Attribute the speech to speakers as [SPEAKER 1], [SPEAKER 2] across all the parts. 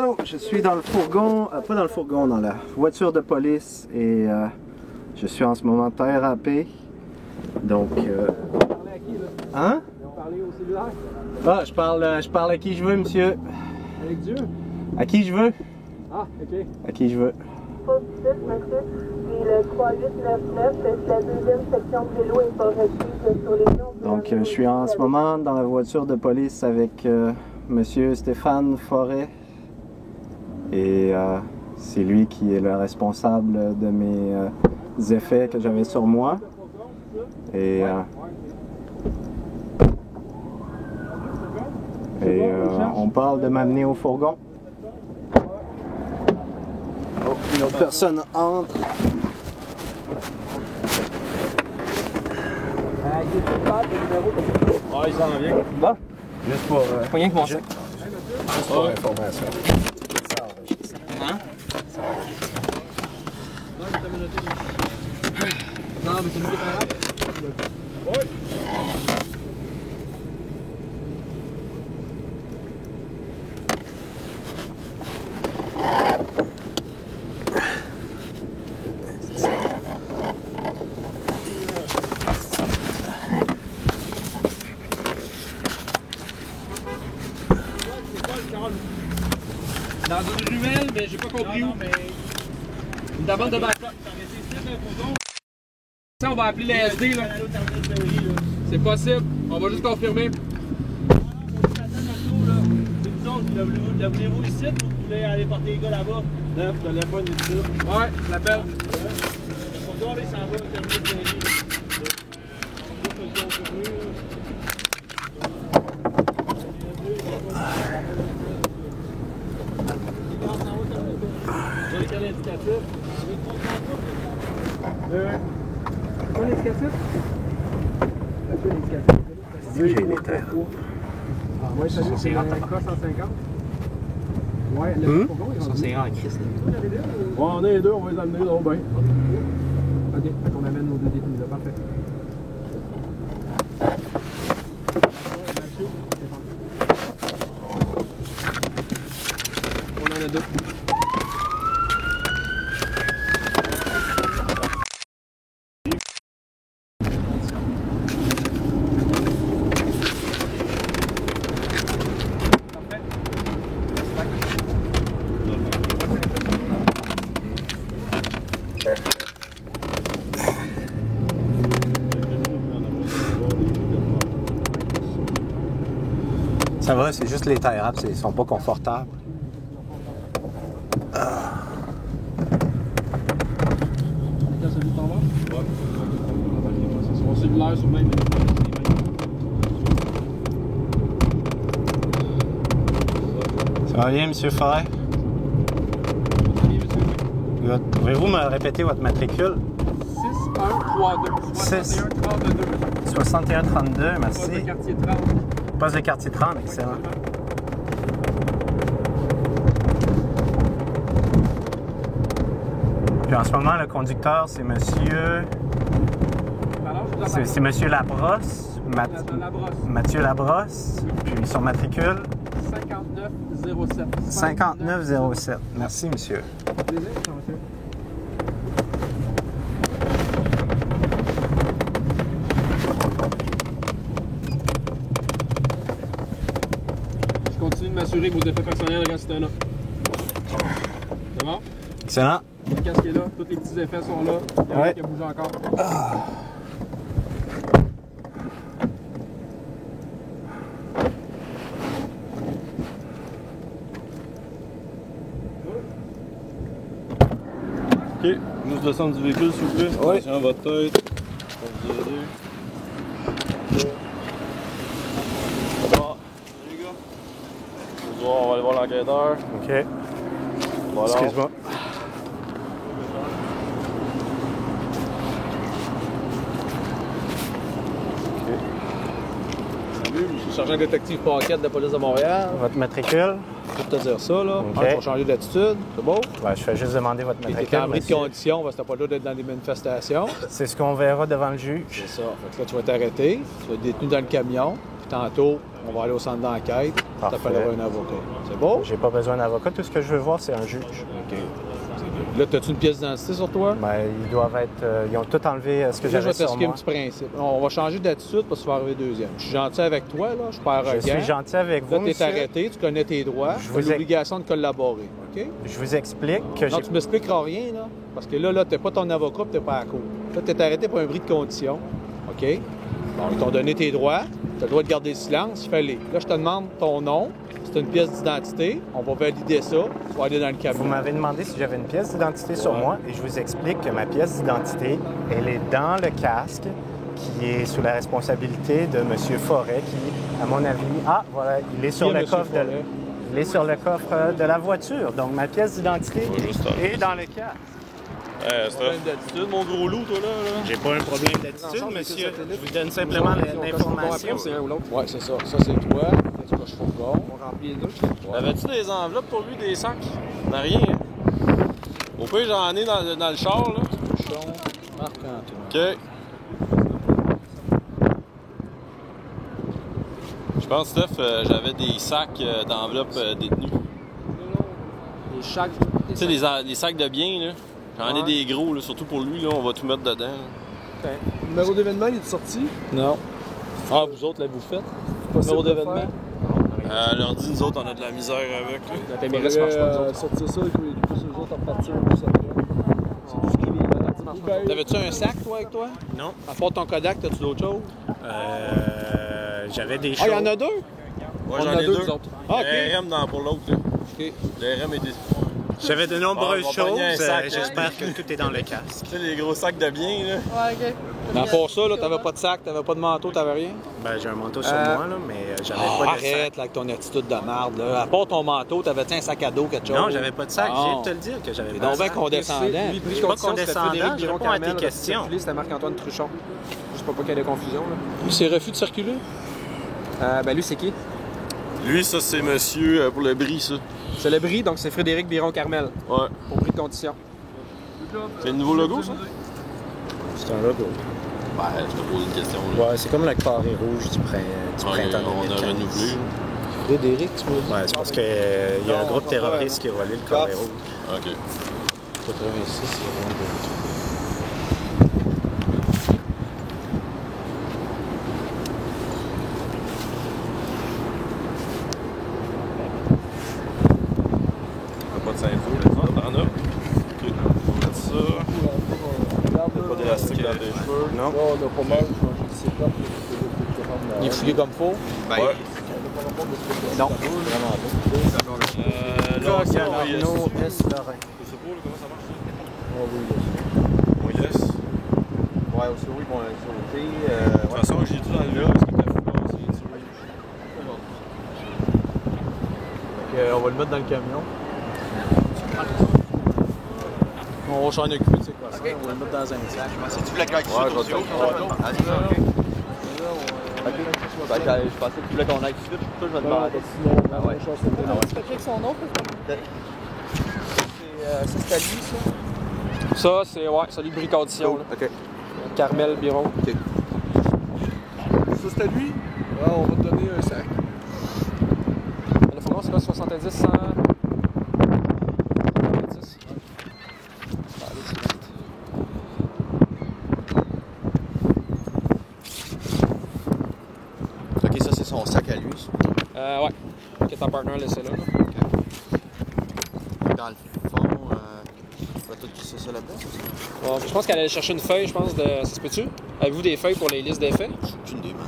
[SPEAKER 1] Yo, je suis dans le fourgon, pas dans le fourgon, dans la voiture de police et je suis en ce moment thérapé. Donc,
[SPEAKER 2] Parler à qui là?
[SPEAKER 1] Hein?
[SPEAKER 2] Ils ont parlé au cellulaire?
[SPEAKER 1] Ah, je parle à qui je veux, monsieur.
[SPEAKER 2] Avec Dieu?
[SPEAKER 1] À qui je veux?
[SPEAKER 2] Ah, ok.
[SPEAKER 1] À qui je veux?
[SPEAKER 3] Positif, monsieur. Et le 3899, c'est la deuxième section de vélo est pas requise sur les gens.
[SPEAKER 1] Donc, je suis en ce moment dans la voiture de police avec monsieur Stéphane Forêt. Et c'est lui qui est le responsable de mes effets que j'avais sur moi. Et on parle de m'amener au fourgon. Oh, une autre personne entre.
[SPEAKER 2] Ah, il s'en vient.
[SPEAKER 1] Bon. Juste pour...
[SPEAKER 2] Pas rien que mon sac.
[SPEAKER 1] Juste pour information.
[SPEAKER 2] Hein? Non, mais c'est lui qui est pas là. Oui. Dans une ruelle, mais j'ai pas compris où. Une demande de backup. Ça, on va appeler les SD là. C'est possible. On va juste confirmer.
[SPEAKER 4] La voulez-vous ici ou vous voulez aller porter les gars là-bas? Là, vous n'allez pas nous dire.
[SPEAKER 2] Ouais, je l'appelle.
[SPEAKER 4] Le fourgon, là, il s'en va terminer de gagner. Quel indicatif?
[SPEAKER 2] Quoi l'indicatif? Quoi l'indicatif?
[SPEAKER 1] J'ai les terres.
[SPEAKER 2] Ah ouais, ça c'est un K150. Ouais, le fourgon est rendu.
[SPEAKER 4] 150 Christ.
[SPEAKER 2] Ouais, on est les deux, on va les amener là, ben. Ok, fait qu'on amène nos deux détenus là, parfait. On en a deux.
[SPEAKER 1] Ça va, c'est juste les tailles rap, ils sont pas confortables.
[SPEAKER 2] Quand celui t'en va? Ouais. C'est mon cellulaire sur le même.
[SPEAKER 1] Ça va bien, monsieur Forêt? Pouvez-vous me répéter votre matricule?
[SPEAKER 2] 6132. 6132.
[SPEAKER 1] 6132, merci.
[SPEAKER 2] Poste de quartier 30.
[SPEAKER 1] Poste de quartier 30, excellent. Puis en ce moment, le conducteur, c'est monsieur... C'est monsieur Labrosse. Mathieu Labrosse. Puis son matricule?
[SPEAKER 2] 5907.
[SPEAKER 1] 5907. Merci, monsieur.
[SPEAKER 2] Plaisir, monsieur. Je continue de m'assurer que vos effets personnels restent là. C'est bon?
[SPEAKER 1] Excellent.
[SPEAKER 2] Le casque est là, tous les petits effets sont là. Il y en a
[SPEAKER 1] Ouais.
[SPEAKER 2] qui bougent encore.
[SPEAKER 4] Ok, nous descendre du véhicule s'il vous plaît.
[SPEAKER 1] Oui.
[SPEAKER 4] Attention à votre tête. On va vous aider. Bon, les gars. On va aller voir l'enquêteur.
[SPEAKER 1] OK.
[SPEAKER 4] Voilà.
[SPEAKER 1] Excuse-moi.
[SPEAKER 2] Salut, je suis sergent détective Paquette de la police de Montréal.
[SPEAKER 1] Votre matricule?
[SPEAKER 2] Je peux te dire ça, là.
[SPEAKER 1] Ok.
[SPEAKER 2] Il faut changer d'attitude, c'est beau?
[SPEAKER 1] Ouais, je fais juste demander votre
[SPEAKER 2] Tu
[SPEAKER 1] matricule.
[SPEAKER 2] es en bris de
[SPEAKER 1] monsieur.
[SPEAKER 2] condition parce que t'as pas le droit d'être dans des manifestations.
[SPEAKER 1] C'est ce qu'on verra devant le juge.
[SPEAKER 2] C'est ça. Fait que là, tu vas t'arrêter, tu vas être détenu dans le camion, puis tantôt,
[SPEAKER 5] on va aller au centre d'enquête.
[SPEAKER 1] Parfait.
[SPEAKER 5] T'appelleras un avocat. C'est bon?
[SPEAKER 1] J'ai pas besoin d'avocat. Tout ce que je veux voir, c'est un juge.
[SPEAKER 5] OK. Là, as-tu une pièce d'identité sur toi?
[SPEAKER 1] Ben, ils doivent être... ils ont tout enlevé ce que
[SPEAKER 5] Là, je
[SPEAKER 1] j'avais
[SPEAKER 5] vais
[SPEAKER 1] sur
[SPEAKER 5] t'expliquer un
[SPEAKER 1] moi.
[SPEAKER 5] petit principe. On va changer d'attitude parce que tu vas arriver deuxième. Je suis gentil avec toi, là. Je suis pas arrogant.
[SPEAKER 1] Je suis gentil avec vous,
[SPEAKER 5] Là, t'es
[SPEAKER 1] monsieur.
[SPEAKER 5] arrêté, tu connais tes droits.
[SPEAKER 1] Je
[SPEAKER 5] Tu
[SPEAKER 1] vous
[SPEAKER 5] as l'obligation de collaborer, OK?
[SPEAKER 1] Je vous explique que
[SPEAKER 5] Non,
[SPEAKER 1] j'ai...
[SPEAKER 5] tu m'expliqueras rien, là. Parce que là, t'es pas ton avocat et t'es pas à la cour. Là, t'es arrêté pour un bris de condition, OK? Bon, ils t'ont donné tes droits. Tu as le droit de garder le silence, fais-les. Là, je te demande ton nom. C'est une pièce d'identité. On va valider ça. Tu vas aller dans le camion.
[SPEAKER 1] Vous m'avez demandé si j'avais une pièce d'identité sur moi et je vous explique que ma pièce d'identité, elle est dans le casque qui est sous la responsabilité de M. Forêt qui, à mon avis... Ah, voilà, il est sur
[SPEAKER 5] Qui est
[SPEAKER 1] le
[SPEAKER 5] Monsieur
[SPEAKER 1] coffre
[SPEAKER 5] Forêt?
[SPEAKER 1] Il est sur le coffre de la voiture. Donc, ma pièce d'identité est dans le casque.
[SPEAKER 4] Problème d'attitude, mon gros loup, toi, là.
[SPEAKER 1] J'ai pas un problème d'attitude, monsieur. Je vous donne simplement l'information.
[SPEAKER 4] C'est un ou l'autre.
[SPEAKER 5] Ouais, c'est ça. Ça, c'est toi. Qu'est-ce que je fais bon?
[SPEAKER 4] On remplit les deux. Avais-tu des enveloppes pour lui, des sacs? N'a rien. Hein? Au pire, j'en ai dans le char, là.
[SPEAKER 5] Bouchon, Marc-Antoine.
[SPEAKER 4] OK. Je pense, Steph, j'avais des sacs d'enveloppes détenues.
[SPEAKER 2] Les sacs.
[SPEAKER 4] Tu sais, les sacs de biens, là. J'en ai des gros, là, surtout pour lui, là, on va tout mettre dedans.
[SPEAKER 2] Le numéro d'événement, il est sorti.
[SPEAKER 5] Non.
[SPEAKER 4] Ah, vous autres, là, vous faites?
[SPEAKER 2] Numéro
[SPEAKER 4] d'événement? Leur dit, nous autres, on a de la misère avec. Là.
[SPEAKER 2] La PMRS marche pas, nous autres. Sortir ça, et puis les autres en repartir plus après. C'est tout ce qui est...
[SPEAKER 5] T'avais-tu un sac, toi, avec toi?
[SPEAKER 1] Non.
[SPEAKER 5] À part ton Kodak, t'as-tu d'autres choses?
[SPEAKER 1] J'avais des
[SPEAKER 5] Ah,
[SPEAKER 1] choses.
[SPEAKER 5] il y en a deux?
[SPEAKER 4] Ouais,
[SPEAKER 5] On
[SPEAKER 4] j'en
[SPEAKER 5] en a
[SPEAKER 4] ai
[SPEAKER 5] deux,
[SPEAKER 4] deux.
[SPEAKER 5] nous autres. Ah, OK.
[SPEAKER 4] Le RM pour l'autre, là.
[SPEAKER 5] OK.
[SPEAKER 4] Le RM est des...
[SPEAKER 1] J'avais de nombreuses
[SPEAKER 4] on va pogner un
[SPEAKER 1] choses.
[SPEAKER 4] sac,
[SPEAKER 1] J'espère que tout est dans le casque.
[SPEAKER 4] Tu sais, les gros sacs de biens, là.
[SPEAKER 3] Ouais, OK.
[SPEAKER 5] Mais à part ça, là, t'avais pas de sac, t'avais pas de manteau, t'avais rien?
[SPEAKER 1] Ben, j'ai un manteau sur moi, là, mais j'avais pas de
[SPEAKER 5] arrête,
[SPEAKER 1] sac.
[SPEAKER 5] là, avec ton attitude de merde, là. À part ton manteau, t'avais-tu un sac à dos, quelque chose?
[SPEAKER 1] Non, j'avais pas de sac.
[SPEAKER 5] Ah.
[SPEAKER 1] Je viens de te le dire que j'avais
[SPEAKER 5] T'es
[SPEAKER 1] pas de
[SPEAKER 5] donc bien
[SPEAKER 1] sac.
[SPEAKER 5] condescendant.
[SPEAKER 2] Lui,
[SPEAKER 1] Je suis pas condescendant, je réponds à tes questions.
[SPEAKER 2] C'était Marc-Antoine Truchon. Juste pour pas qu'il y ait de confusion, là.
[SPEAKER 5] Lui, c'est refus de circuler?
[SPEAKER 2] Ben lui, c'est qui?
[SPEAKER 4] Lui, ça, c'est monsieur pour le bris, ça.
[SPEAKER 2] C'est le bris, donc c'est Frédéric Biron-Carmel.
[SPEAKER 4] Ouais.
[SPEAKER 2] Pour bris de condition.
[SPEAKER 4] C'est le nouveau logo, ça?
[SPEAKER 1] C'est un logo.
[SPEAKER 4] Ouais, je te pose une question, là.
[SPEAKER 1] Ouais, c'est comme le carré rouge du printemps
[SPEAKER 4] on a
[SPEAKER 1] 2015.
[SPEAKER 4] renouvelé.
[SPEAKER 5] Frédéric, tu m'as dit?
[SPEAKER 1] Ouais, c'est parce qu'il y a un groupe terroriste qui a volé le carré rouge.
[SPEAKER 4] OK.
[SPEAKER 5] 86, c'est vraiment
[SPEAKER 4] T'as pas de ceinture, là? T'en as? OK. On va mettre ça. T'as pas d'élastique dans tes cheveux.
[SPEAKER 1] Non?
[SPEAKER 2] on a pas mal.
[SPEAKER 5] Il est fouillé comme faux?
[SPEAKER 4] Ouais.
[SPEAKER 1] Non.
[SPEAKER 4] Là, ça, on va y laisser.
[SPEAKER 1] Arnaud S. Lorrain.
[SPEAKER 4] Je sais pas, là, comment ça marche?
[SPEAKER 2] Ah
[SPEAKER 4] On y laisse.
[SPEAKER 6] Ouais, aussi, oui, bon, sauté.
[SPEAKER 4] De toute façon, j'ai tout enlevé là parce que t'as fait passer dessus.
[SPEAKER 5] On va le mettre dans le camion. On va s'en occuper de ces quoi. On va le mettre dans un sac.
[SPEAKER 6] C'est-tu la claque
[SPEAKER 4] Ouais, je vais te faire.
[SPEAKER 6] Je pensais que tu voulais qu'on aille tout de suite, je vais te demander. Ah ouais.
[SPEAKER 3] C'est écrit son nom,
[SPEAKER 2] Ça, c'est à lui, ça? Ça, c'est, ouais, celui de bris condition, là.
[SPEAKER 6] OK.
[SPEAKER 2] Carmel Biron.
[SPEAKER 6] OK.
[SPEAKER 2] Ça, c'est à lui? Ouais, on va te donner un sac. Le fond, c'est quoi, 70, 100... 70.
[SPEAKER 6] OK, ça, c'est son sac à lui. Ça.
[SPEAKER 2] Ouais. Qui est en partner, laissez-le. Là.
[SPEAKER 6] Dans le fond, on va tout glisser ça là-dedans.
[SPEAKER 2] Ouais, je pense qu'elle allait chercher une feuille, je pense, de... Ça se peut-tu? Avez-vous des feuilles pour les listes d'effets?
[SPEAKER 6] J'ai aucune idée, man.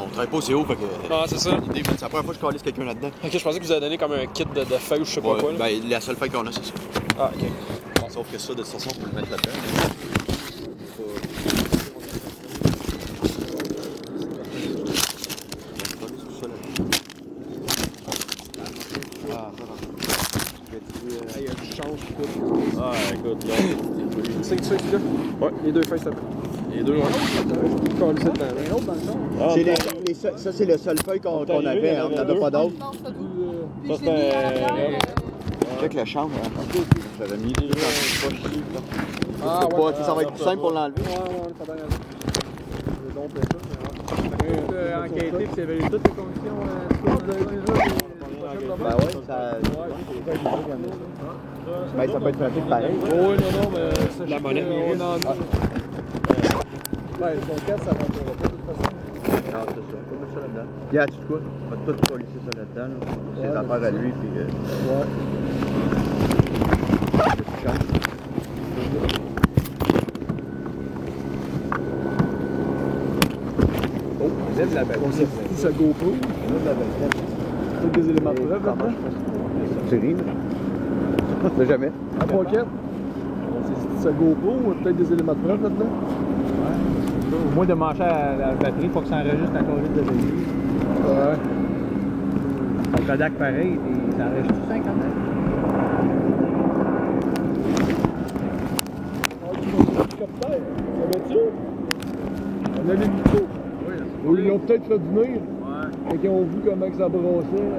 [SPEAKER 6] On travaille pas aussi haut, fait que...
[SPEAKER 2] Ah, c'est ça.
[SPEAKER 6] Idée, man. C'est la première fois que je calisse quelqu'un là-dedans.
[SPEAKER 2] Ok, je pensais que vous avez donné comme un kit de feuilles ou je sais pas quoi. Là.
[SPEAKER 6] Ben, la seule feuille qu'on a, c'est ça.
[SPEAKER 2] Ah, ok.
[SPEAKER 6] Sauf que ça, de toute façon, on peut le mettre là-dedans.
[SPEAKER 4] Ah, écoute, là.
[SPEAKER 2] C'est que tu fais là?
[SPEAKER 4] Ouais.
[SPEAKER 2] Les deux feuilles, s'il te plaît.
[SPEAKER 4] Les deux, ouais.
[SPEAKER 6] Ça, c'est la seule feuille qu'on avait, hein. On n'en a pas d'autres.
[SPEAKER 3] Non, c'est pas tout.
[SPEAKER 4] Ça,
[SPEAKER 3] Puis je l'ai mis à
[SPEAKER 4] c'était...
[SPEAKER 3] l'arrière,
[SPEAKER 6] Avec la chambre, hein. J'avais mis des
[SPEAKER 2] Ah,
[SPEAKER 6] ça va être plus simple pour l'enlever.
[SPEAKER 2] Ouais, ça va y aller. Le don, peut-être, mais ouais.
[SPEAKER 5] enquêté et c'est évalué toutes les conditions.
[SPEAKER 6] Ben ouais, ça. Ben ça peut être pratique pareil.
[SPEAKER 2] Oui, non, mais ça,
[SPEAKER 5] La monnaie.
[SPEAKER 2] on en a. Ben, son cas, ça rentrera pas de toute façon.
[SPEAKER 6] Non, c'est ça. On peut mettre ça là-dedans. Yeah, tu sais quoi? On va tout polisser ça là-dedans. Là. C'est des affaires à lui. Puis,
[SPEAKER 2] Ouais.
[SPEAKER 5] Oh, lève la balle.
[SPEAKER 2] On s'est foutu sa GoPro. Peut-être des éléments de preuve là-dedans.
[SPEAKER 6] Tu ris, là? De jamais.
[SPEAKER 2] À pocket. On s'est foutu sa GoPro ou peut-être des éléments de preuve là-dedans.
[SPEAKER 5] Au moins de mancher à la batterie, il faut que ça enregistre la conduite de véhicule.
[SPEAKER 2] Ouais.
[SPEAKER 5] Ton Kodak pareil, et ça enregistre 50 mètres.
[SPEAKER 2] Savais-tu? On a les micros. Oui, ils l'ont peut-être fait venir.
[SPEAKER 5] Ouais.
[SPEAKER 2] Quand ils ont vu comment que ça brossait.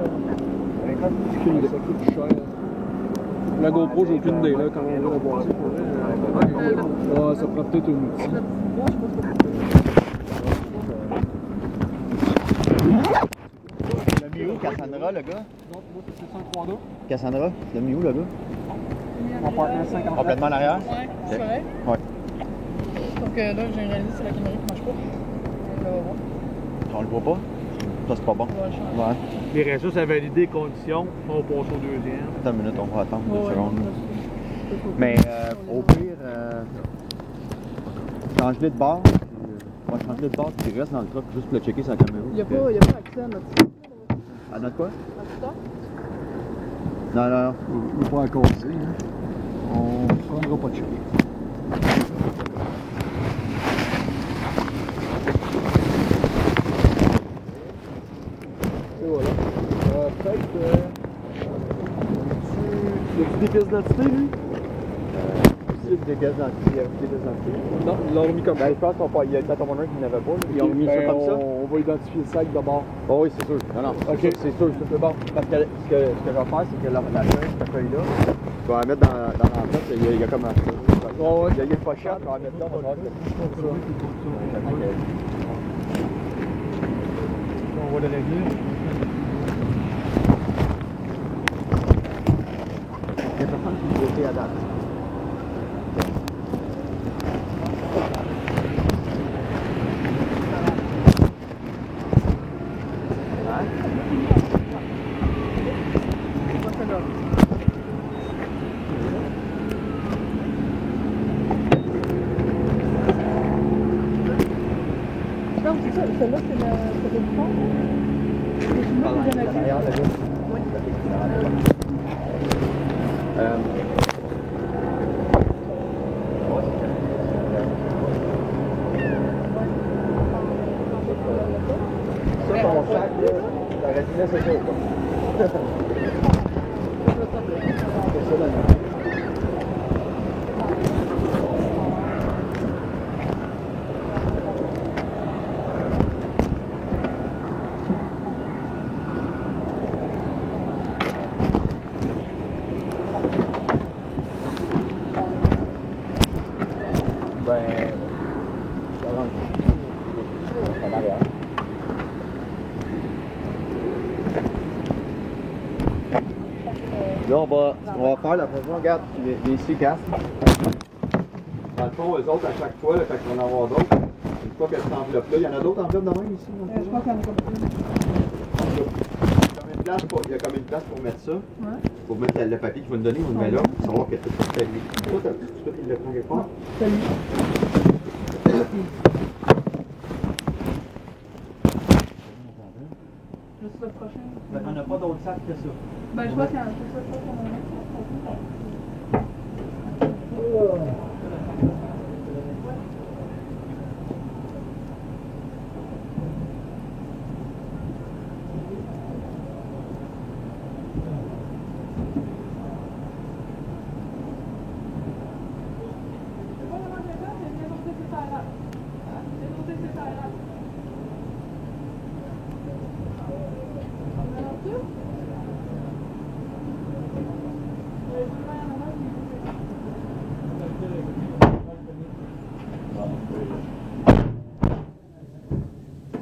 [SPEAKER 2] Ça coûte cher. La GoPro, j'ai aucune idée là, quand on va la brosser. Ouais, ça prend peut-être un outil.
[SPEAKER 6] Le mis où, Cassandra, le gars?
[SPEAKER 2] Non, moi, c'est 103
[SPEAKER 6] Cassandra, le mis où, le gars?
[SPEAKER 2] En partant 50.
[SPEAKER 6] Complètement en arrière?
[SPEAKER 7] Ouais, c'est vrai.
[SPEAKER 6] Ouais.
[SPEAKER 7] Donc là, j'ai réalisé que c'est la caméra qui marche pas. On va voir.
[SPEAKER 6] On le voit pas? Ça, c'est pas bon.
[SPEAKER 7] On va le changer.
[SPEAKER 6] Ouais.
[SPEAKER 5] Les ressources à valider les conditions, on passe au deuxième.
[SPEAKER 6] Attends une minute, on va attendre
[SPEAKER 7] Ouais,
[SPEAKER 6] 2 secondes.
[SPEAKER 7] ouais.
[SPEAKER 6] Mais au pire, change-les de bord. On va changer de bord, puis il reste dans le truck juste pour le checker sa caméra.
[SPEAKER 7] Il n'y a pas accès à notre site.
[SPEAKER 6] À notre quoi?
[SPEAKER 7] À tout ça.
[SPEAKER 6] Non, non, non.
[SPEAKER 2] Il n'est pas à causer. Hein. On ne prendra pas de choc. Et voilà. Peut-être. Y a-tu des pièces d'identité, lui?
[SPEAKER 6] Des pièces d'identité.
[SPEAKER 2] Non, ils l'ont remis comme ça.
[SPEAKER 6] Ben, je pense qu'on il y a peut-être un moment qui n'avait pas. Ils ont remis
[SPEAKER 2] Ben,
[SPEAKER 6] ça comme ça.
[SPEAKER 2] on va identifier le sac d'abord.
[SPEAKER 6] Oh, oui, c'est sûr. Non, non.
[SPEAKER 2] Ok.
[SPEAKER 6] C'est sûr, c'est bon. Parce que ce que je vais faire, c'est que la feuille, cette feuille-là, je vais la mettre dans l'enveloppe. Il y a comme un.
[SPEAKER 2] Oh, ouais.
[SPEAKER 6] Il y a une pochette, je vais la mettre là, on va voir que
[SPEAKER 5] On va le régler.
[SPEAKER 6] il y a personne qui peut voter à date.
[SPEAKER 7] Non, c'est ça. Celle-là, c'est le fond. Les chinois, ils viennent
[SPEAKER 6] Derrière,
[SPEAKER 7] avec.
[SPEAKER 6] là.
[SPEAKER 7] Oui.
[SPEAKER 6] Ça, ton sac, là, t'aurais dû laisser ça, quoi. C'est ça, là. Ben, ça rentre. En arrière. Là, on va faire la façon, regarde, les 6 casques. Dans le fond, eux autres, à chaque fois, là, quand on va en avoir d'autres, une fois que cette enveloppe-là, il y en a d'autres enveloppes de même ici?
[SPEAKER 7] Je pense qu'il y en a comme plus.
[SPEAKER 6] Il y a comme une place pour mettre ça.
[SPEAKER 7] Ouais.
[SPEAKER 6] Pour mettre le papier qu'il va nous donner, on le met là, pour savoir que tout est lui. Toi, il le prend quelque part?
[SPEAKER 7] Salut. Juste le prochain.
[SPEAKER 6] Ben, on n'a pas d'autres sacs que ça.
[SPEAKER 7] Ben, je vois qu'il y en a tout ça. Je vois qu'il y en a un.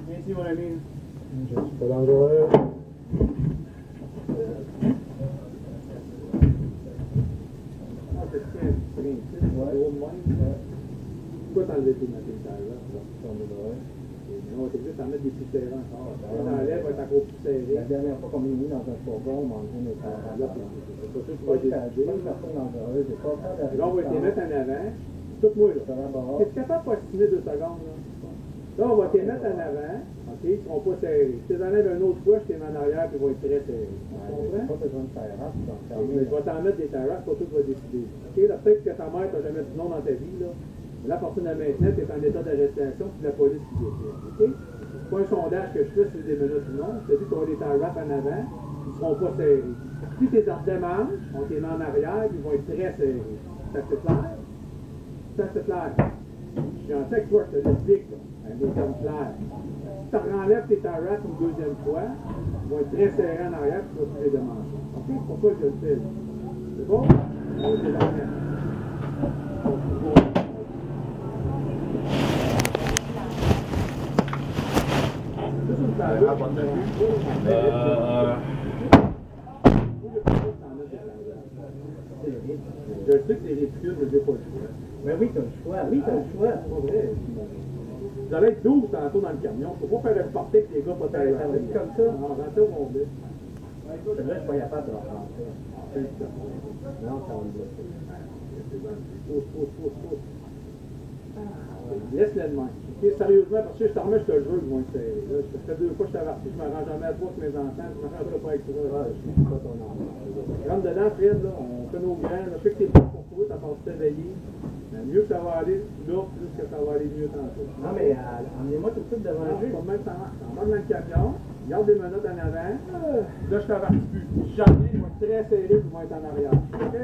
[SPEAKER 6] Merci, mon ami.
[SPEAKER 2] Je suis pas dangereux. Pourquoi t'enlever tes matériels là? Non, t'es juste en mettre des petits terrains. Quand t'enlèves, va être encore plus serré. La dernière fois qu'on est mis dans un fourgon, on mangeait mes terrains. Là, c'est pas sûr que tu vas décider. C'est pas une personne dangereuse. Là, on va te les mettre en avant. Écoute-moi là. T'es capable de postiner 2 secondes là? Là, on va te les mettre en avant. OK? Ils ne seront pas serrés. Si tu les enlèves une autre fois, je t'ai mis en arrière puis ils vont être très serrés. Tu comprends? Pas besoin de terrasse. Je vais t'en mettre des terrasses pour toi, tu vas décider. OK? Là, peut-être que ta mère t'a jamais dit non dans ta vie, là. Mais là, à partir de maintenant, tu es en état d'arrestation, puis la police qui décide. OK? C'est pas un sondage que je fais sur des minutes ou non. Je te dis qu'on va les terrasses en avant, ils ne seront pas serrés. Si tu es en démarche, on t'es mis en arrière, puis ils vont être très serrés. Ça c'est clair? Ça c'est clair. Je suis en fait que toi, je te l'explique, là. Un des termes clairs. Si tu enlèves tes terrasses une deuxième fois, ils vont être très serrés en arrière, puis tu vas les démarcher. OK? C'est pour ça que je le fais. C'est bon? On va les remettre. Je sais que c'est ridicule, mais j'ai pas le choix. Mais oui, t'as le choix. Oui, t'as le choix. C'est pas vrai. Vous allez être 12 tantôt dans le camion. Faut pas faire exporter avec les gars pas taillés. Ça va être comme ça. Non, rentrer au complet. C'est vrai, je suis pas capable de rentrer. Non, ça va me bloquer. Pousse. Laisse-le de main. Okay, sérieusement, parce que je te remets, je te jure, ils vont être serrés. Là, ça fait 2 fois que je t'avertis, je m'arrange jamais à toi avec mes enfants, je m'arrangerai pas avec toi. Ah, je suis pas ton enfant. Rentre dedans, Fred, là, on fait nos grains, là, je sais que t'es pas pour toi, t'as pas t'éveiller. Mais mieux que ça va aller, là, plus que ça va aller mieux tantôt. Non, mais emmenez-moi tout de suite devant le jeu. Pas mettre ça embarque dans le camion, garde des menottes en avant, là, je t'avertis plus. Jamais, ils vont être très serrés, ils vont être en arrière. OK?